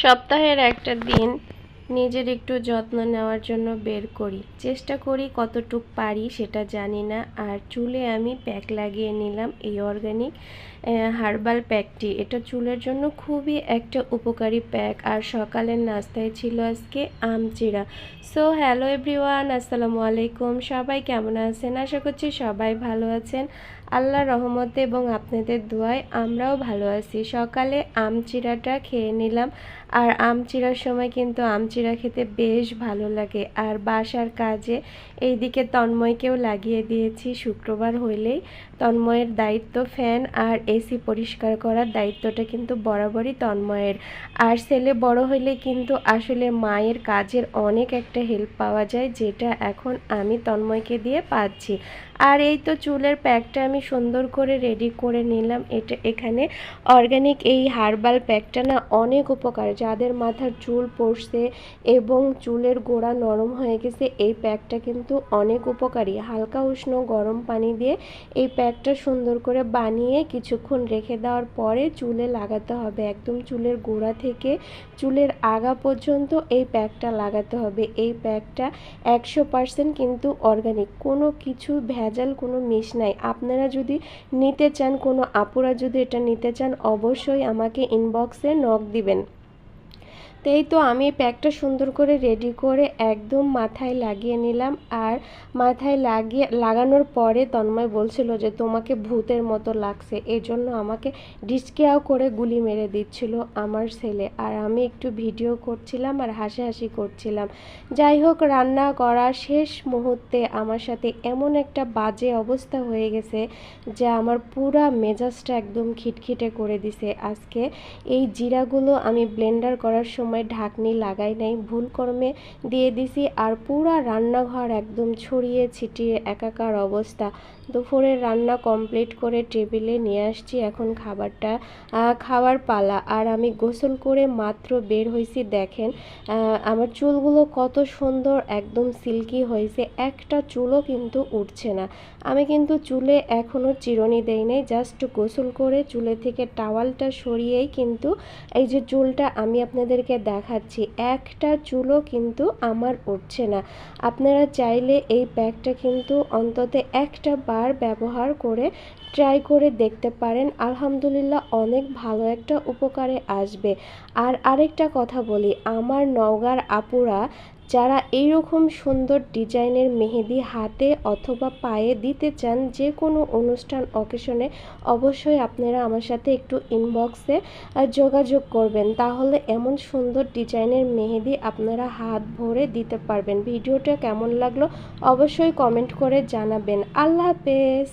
সপ্তাহের একটা দিন নিজের একটু যত্ন নেওয়ার জন্য বের করি, চেষ্টা করি কতটুক পারি সেটা জানি না। আর চুলে আমি প্যাক লাগিয়ে নিলাম, এই অর্গানিক হার্বাল প্যাকটি। এটা চুলের জন্য খুবই একটা উপকারী প্যাক। আর সকালের নাস্তায় ছিল আজকে আম চিরা। সো হ্যালো এভরিওয়ান, আসসালামু আলাইকুম। সবাই কেমন আছেন? আশা করছি সবাই ভালো আছেন। আল্লাহর রহমতে এবং আপনাদের দোয়ায় আমরাও ভালো আছি। সকালে আম চিরাটা খেয়ে নিলাম। আর আম চিরার সময় কিন্তু আম চিরা খেতে বেশ ভালো লাগে। আর বাসার কাজে এইদিকে তন্ময়কেও লাগিয়ে দিয়েছি। শুক্রবার হইলেই তন্ময়ের দায়িত্ব ফ্যান আর এসি পরিষ্কার করার দায়িত্বটা কিন্তু বরাবরই তন্ময়ের। আর ছেলে বড় হইলে কিন্তু আসলে মায়ের কাজের অনেক একটা হেল্প পাওয়া যায়, যেটা এখন আমি তন্ময়কে দিয়ে পাচ্ছি। আর এই তো চুলের প্যাকটা আমি সুন্দর করে রেডি করে নিলাম। এখানে অর্গানিক এই হার্বাল প্যাকটা না অনেক উপকার। যাদের মাথার চুল পড়ছে এবং চুলের গোড়া নরম হয়ে গেছে, এই প্যাকটা কিন্তু অনেক উপকারী। হালকা উষ্ণ গরম পানি দিয়ে এই প্যাকটা সুন্দর করে বানিয়ে কিছুক্ষণ রেখে দেওয়ার পরে চুলে লাগাতে হবে। একদম চুলের গোড়া থেকে চুলের আগা পর্যন্ত এই প্যাকটা লাগাতে হবে। এই প্যাকটা 100% কিন্তু অর্গানিক, কোনো কিছু ভেজাল কোনো মিশ নাই। আপনারা যদি নিতে চান, কোনো আপুরা যদি এটা নিতে চান, অবশ্যই আমাকে ইনবক্সে নক দিবেন। তো এই তো আমি প্যাকটা সুন্দর করে রেডি করে একদম মাথায় লাগিয়ে নিলাম। আর মাথায় লাগানোর পরে তন্ময় বলছিল যে তোমাকে ভূতের মতো লাগছে, এই জন্য আমাকে ডিসকেয়াও করে গুলি মেরে দিচ্ছিল আমার ছেলে। আর আমি একটু ভিডিও করছিলাম আর হাসাহাসি করছিলাম। যাই হোক, রান্না করার শেষ মুহূর্তে আমার সাথে এমন একটা বাজে অবস্থা হয়ে গেছে যা আমার পুরা মেজাজটা একদম খিটখিটে করে দিছে। আজকে এই জিরাগুলো আমি ব্লেন্ডার করার সময় ঢাকনি লাগাই নাই, ভুল কর্মে দিয়ে দিছি। আর পুরা রান্নাঘর একদম ছড়িয়ে ছিটিয়ে একাকার অবস্থা। দুপুরের রান্না কমপ্লিট করে টেবিলে নিয়ে আসছি, এখন খাওয়ার পালা। আর আমি গোসল করে মাত্র বের হয়েছি। দেখেন আমার চুলগুলো কত সুন্দর একদম সিল্কি হয়েছে, একটা চুলও কিন্তু উঠছে না। আমি কিন্তু চুলে এখনও চিরুনি দেই নাই, জাস্ট গোসল করে চুলে থেকে টাওয়ালটা সরিয়েই কিন্তু এই যে চুলটা আমি আপনাদেরকে দেখাচ্ছি, একটা চুলও কিন্তু আমার উঠছে না। আপনারা চাইলে এই প্যাকটা কিন্তু অন্তত একটা বার ব্যবহার করে ট্রাই করে দেখতে পারেন। আলহামদুলিল্লাহ অনেক ভালো একটা উপকারে আসবে। আর আরেকটা কথা বলি, আমার নওগাঁর আপুরা যারা এইরকম সুন্দর ডিজাইনের মেহেদি হাতে অথবা পায়ে দিতে চান, যে কোনো অনুষ্ঠান অকেশনে, অবশ্যই আপনারা আমার সাথে একটু ইনবক্সে যোগাযোগ করবেন। তাহলে এমন সুন্দর ডিজাইনের মেহেদি আপনারা হাত ভরে দিতে পারবেন। ভিডিওটা কেমন লাগলো অবশ্যই কমেন্ট করে জানাবেন। আল্লাহ হাফেজ।